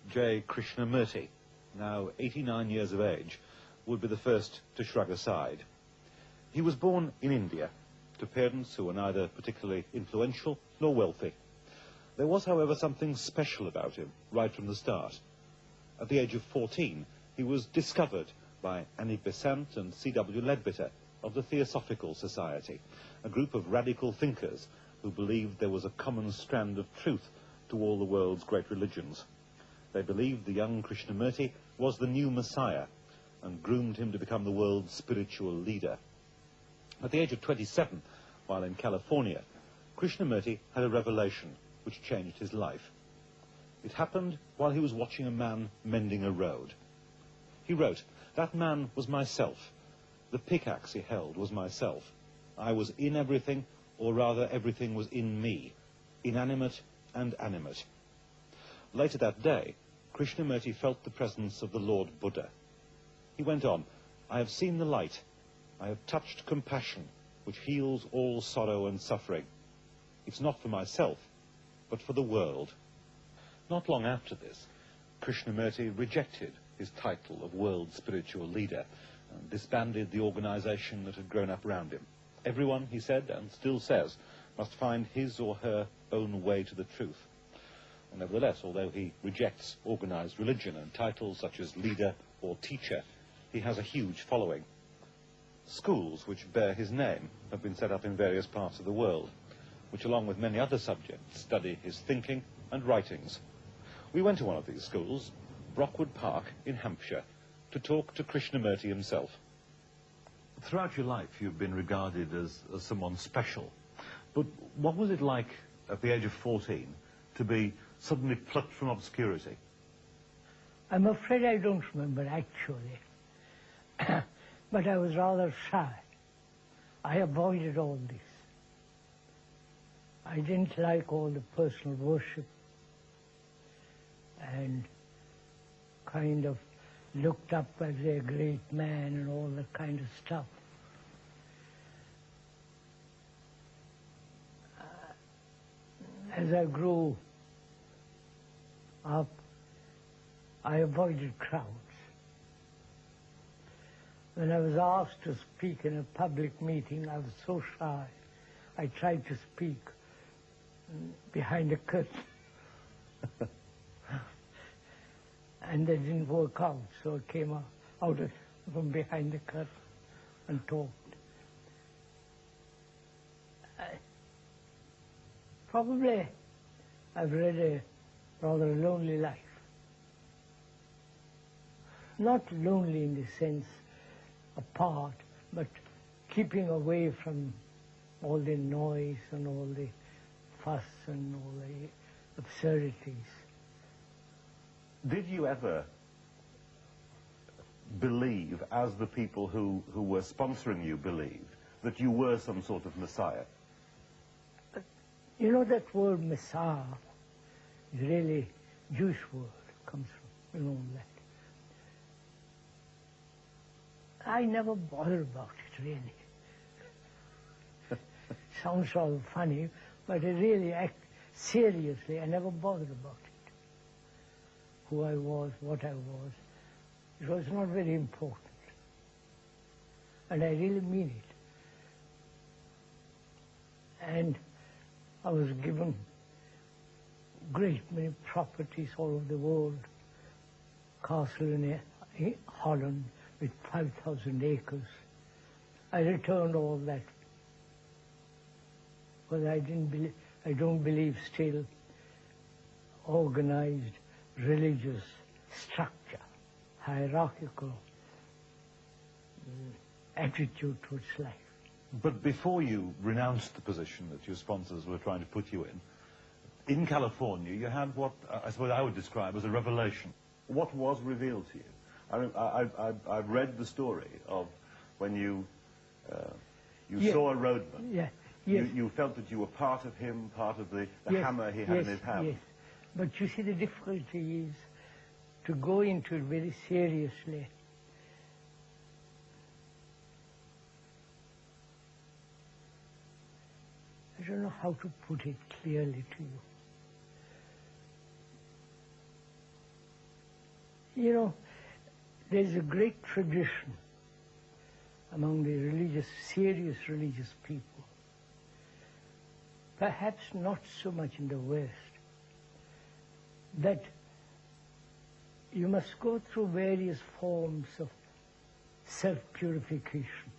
J. Krishnamurti, now 89 years of age, would be the first to shrug aside. He was born in India, to parents who were neither particularly influential nor wealthy. There was, however, something special about him right from the start. At the age of 14, he was discovered by Annie Besant and C.W. Leadbitter of the Theosophical Society, a group of radical thinkers who believed there was a common strand of truth to all the world's great religions. They believed the young Krishnamurti was the new Messiah and groomed him to become the world's spiritual leader. At the age of 27, while in California, Krishnamurti had a revelation which changed his life. It happened while he was watching a man mending a road. He wrote, "That man was myself. The pickaxe he held was myself. I was in everything, or rather everything was in me, inanimate and animate." Later that day, Krishnamurti felt the presence of the Lord Buddha. He went on, "I have seen the light. I have touched compassion, which heals all sorrow and suffering. It's not for myself, but for the world." Not long after this, Krishnamurti rejected his title of world spiritual leader and disbanded the organization that had grown up around him. Everyone, he said, and still says, must find his or her own way to the truth. And nevertheless, although he rejects organized religion and titles such as leader or teacher, he has a huge following. Schools which bear his name have been set up in various parts of the world, which along with many other subjects study his thinking and writings. We went to one of these schools, Brockwood Park in Hampshire, to talk to Krishnamurti himself. Throughout your life you've been regarded as someone special, but what was it like at the age of 14 to be suddenly plucked from obscurity? I'm afraid I don't remember actually, but I was rather shy. I avoided all this. I didn't like all the personal worship and kind of looked up as a great man and all that kind of stuff. As I grew up, I avoided crowds. When I was asked to speak in a public meeting, I was so shy. I tried to speak behind a curtain. And that didn't work out, so I came out from behind the curtain and talked. Probably I've led a rather lonely life. Not lonely in the sense apart, but keeping away from all the noise and all the fuss and all the absurdities. Did you ever believe, as the people who were sponsoring you believed, that you were some sort of Messiah? You know, that word Messiah is really Jewish word, comes from, you know, that. I never bothered about it, really. Sounds rather funny, but I really seriously, I never bothered about it. Who I was, what I was. It was not very important. And I really mean it. And I was given great many properties all over the world. Castle in Holland with 5,000 acres. I returned all that. But I don't believe still organized religious structure, hierarchical attitude towards life. But before you renounced the position that your sponsors were trying to put you in California, you had what I suppose I would describe as a revelation. What was revealed to you? I've read the story of when you saw a roadman. Yeah. Yes. You felt that you were part of him, part of the yes. hammer he had in his hand. Yes. But you see, the difficulty is to go into it very seriously. I don't know how to put it clearly to you. You know, there's a great tradition among the religious, serious religious people, perhaps not so much in the West, that you must go through various forms of self-purification.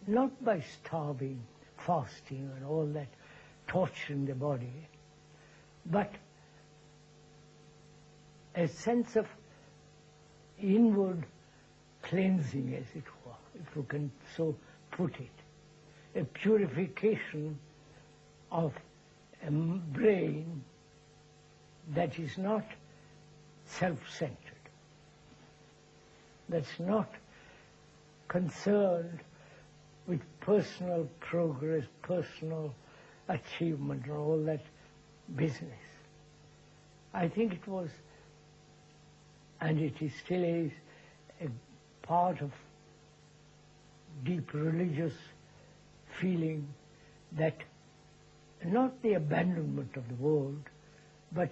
Not by starving, fasting and all that, torturing the body, but a sense of inward cleansing, as it were, if you can so put it. A purification of a brain that is not self-centered, that's not concerned with personal progress, personal achievement, and all that business. I think it was, and it is still is, a part of deep religious feeling that not the abandonment of the world, but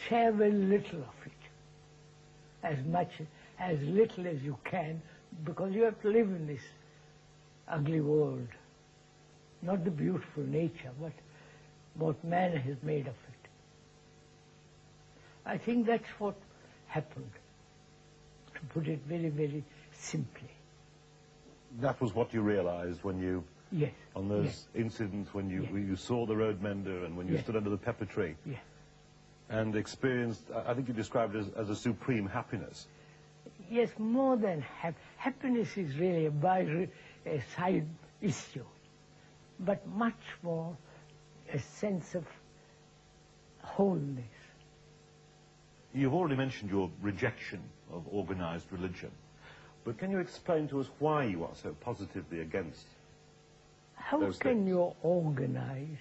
share very little of it, as little as you can, because you have to live in this ugly world. Not the beautiful nature, but what man has made of it. I think that's what happened, to put it very, very simply. That was what you realized when you, yes, on those yes, incidents when you, yes, when you saw the road mender and when you yes, stood under the pepper tree, yes, and experienced, I think you described it as a supreme happiness. Yes, more than happiness is really a side issue, but much more a sense of wholeness. You've already mentioned your rejection of organized religion, but can you explain to us why you are so positively against How those can things? you organize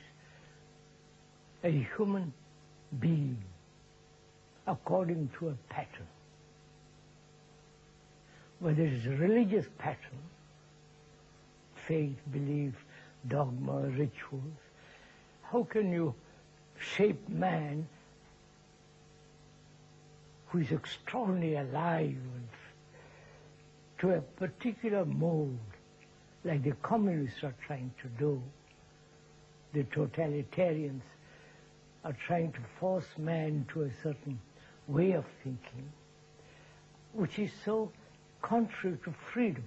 a human being according to a pattern? Whether it's a religious pattern, faith, belief, dogma, rituals, how can you shape man who is extraordinarily alive to a particular mold, like the communists are trying to do, the totalitarians are trying to force man to a certain way of thinking, which is so contrary to freedom.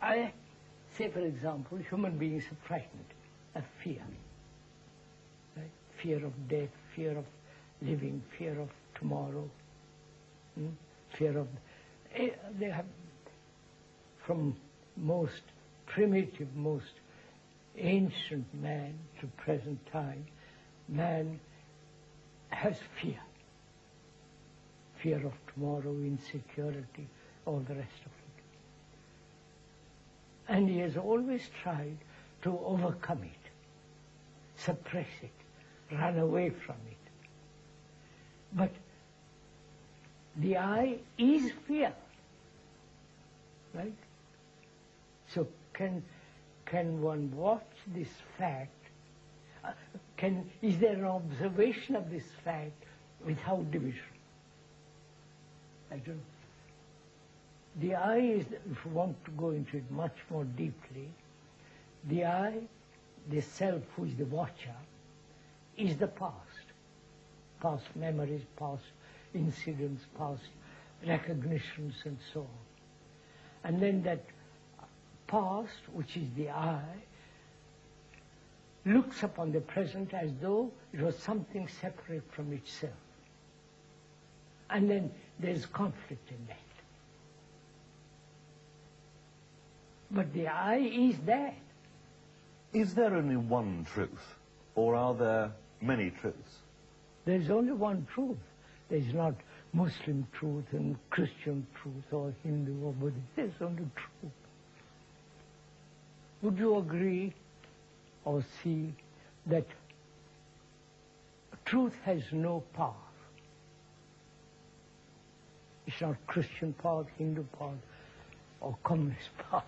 I say, for example, human beings are frightened of fear. Right? Fear of death, fear of living, fear of tomorrow, fear of... They have, from most primitive, most ancient man to present time, man has fear. Fear of tomorrow, insecurity, all the rest of it. And he has always tried to overcome it, suppress it, run away from it. But the eye is fear, right? So can one watch this fact? Is there an observation of this fact without division? I don't know. The eye is, if you want to go into it much more deeply, the eye, the self who is the watcher, is the past. Past memories, past incidents, past recognitions, and so on. And then that past, which is the eye, looks upon the present as though it was something separate from itself. And then there's conflict in that. But the eye is that. Is there only one truth, or are there many truths? There's only one truth. There's not Muslim truth and Christian truth or Hindu or Buddhist. There's only truth. Would you agree or see that truth has no path? It's not Christian path, Hindu path, or communist path.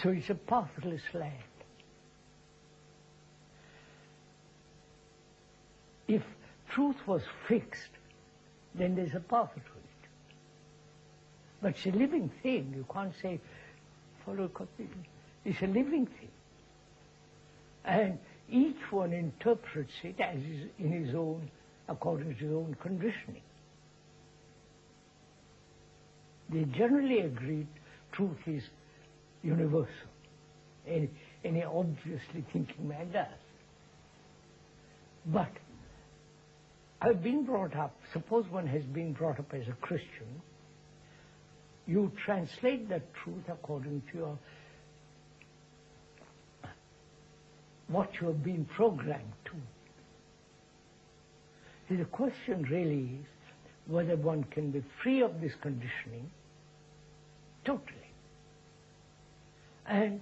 So it's a pathless land. If truth was fixed, then there's a path to it. But it's a living thing. You can't say, follow copy. It's a living thing. And each one interprets it as is in his own, according to his own conditioning. They generally agreed truth is universal. Any obviously thinking man does. But I've been brought up, suppose one has been brought up as a Christian, you translate that truth according to your, what you have been programmed to. See, the question really is whether one can be free of this conditioning totally and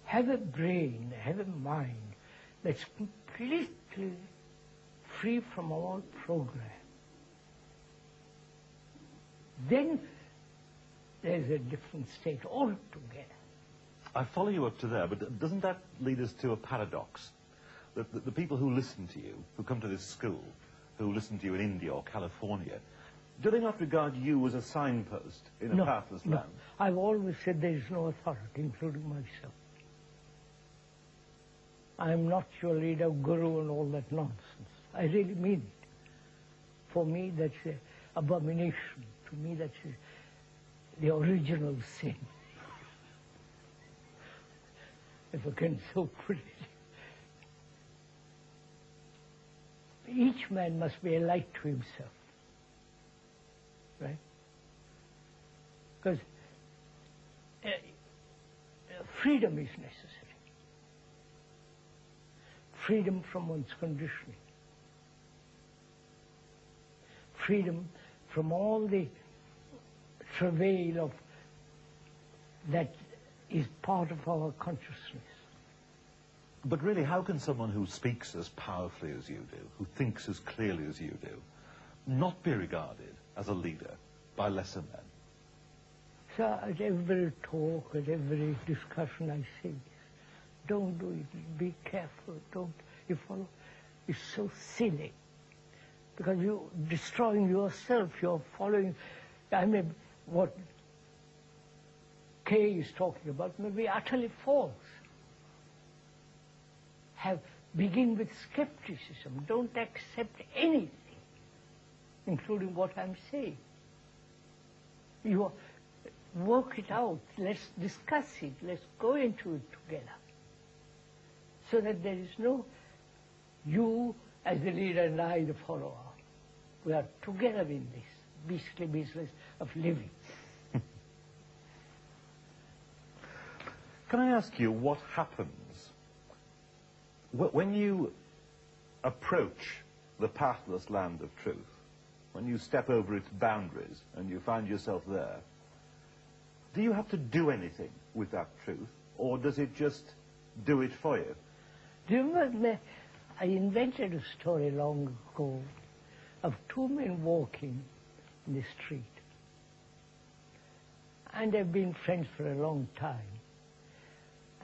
have a brain, have a mind that's completely free from all program. Then there's a different state altogether. I follow you up to there, but doesn't that lead us to a paradox? That the people who listen to you, who come to this school, who listen to you in India or California, do they not regard you as a signpost in a pathless land? I've always said there is no authority, including myself. I'm not your leader, guru, and all that nonsense. I really mean it. For me, that's an abomination. To me, that's the original sin. If I can so put it. Each man must be a light to himself. Right? Because freedom is necessary. Freedom from one's conditioning. Freedom from all the travail of that is part of our consciousness. But really, how can someone who speaks as powerfully as you do, who thinks as clearly as you do, not be regarded as a leader by lesser men? So at every talk, at every discussion I say this, don't do it, be careful, don't, you follow, it's so silly. Because you're destroying yourself, you're following, I mean, what Kay is talking about may be utterly false. Begin with skepticism. Don't accept anything, including what I'm saying. You work it out. Let's discuss it. Let's go into it together. So that there is no you as the leader and I the follower. We are together in this beastly business of living. Can I ask you what happens when you approach the pathless land of truth, when you step over its boundaries and you find yourself there? Do you have to do anything with that truth, or does it just do it for you? Do you remember, I invented a story long ago of two men walking in the street. And they've been friends for a long time.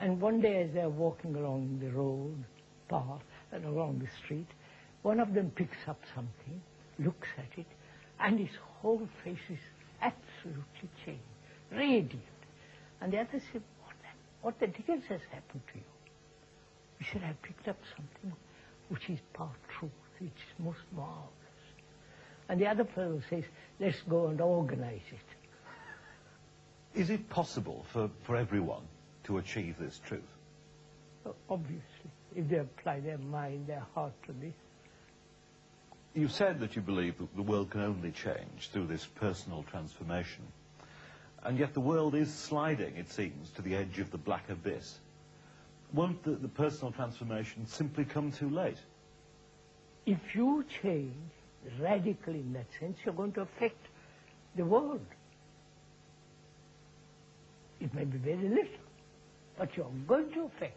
And one day as they're walking along the road, path, and along the street, one of them picks up something, looks at it, and his whole face is absolutely changed, radiant. And the other said, what the dickens has happened to you? He said, I picked up something which is part truth, which is most marvelous. And the other fellow says, let's go and organize it. Is it possible for everyone to achieve this truth? Obviously, if they apply their mind, their heart to this. You said that you believe that the world can only change through this personal transformation. And yet the world is sliding, it seems, to the edge of the black abyss. Won't the personal transformation simply come too late? If you change radically in that sense, you're going to affect the world. It may be very little, but you're going to affect.